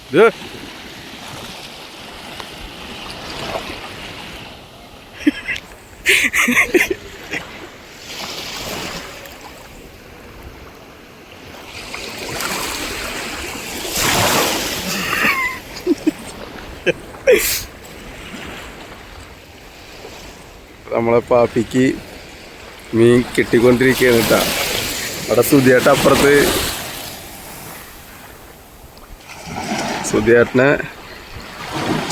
നമ്മളെ പാപ്പിക്ക് മീൻ കിട്ടിക്കൊണ്ടിരിക്കുകയാണ് കേട്ടാ. അവിടെ സുധിയേട്ട അപ്പുറത്ത് സുധിയേട്ടനെ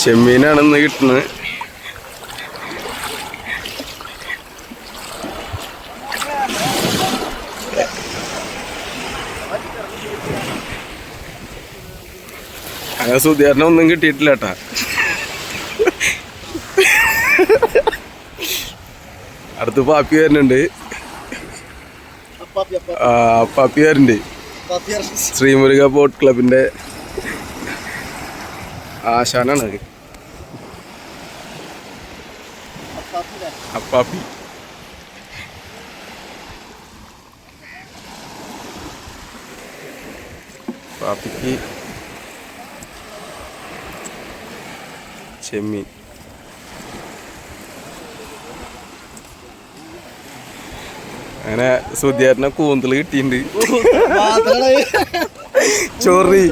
ചെമ്മീനാണ് ഇന്ന് കിട്ടുന്നത്. അങ്ങനെ സുധിയേട്ടനെ ഒന്നും കിട്ടിയിട്ടില്ല കേട്ടാ. അടുത്ത് പാപ്പി വരുന്നുണ്ട്. പാപ്പി വരുന്നുണ്ട്. ശ്രീമുരുക ബോട്ട് ക്ലബിന്റെ ആശാനാണ് അപ്പാപ്പി. പാപ്പിക്ക് ചെമ്മീൻ. അങ്ങനെ സുധിയേട്ടനെ കൂന്തൽ കിട്ടിയിട്ടുണ്ട്. ചൊറി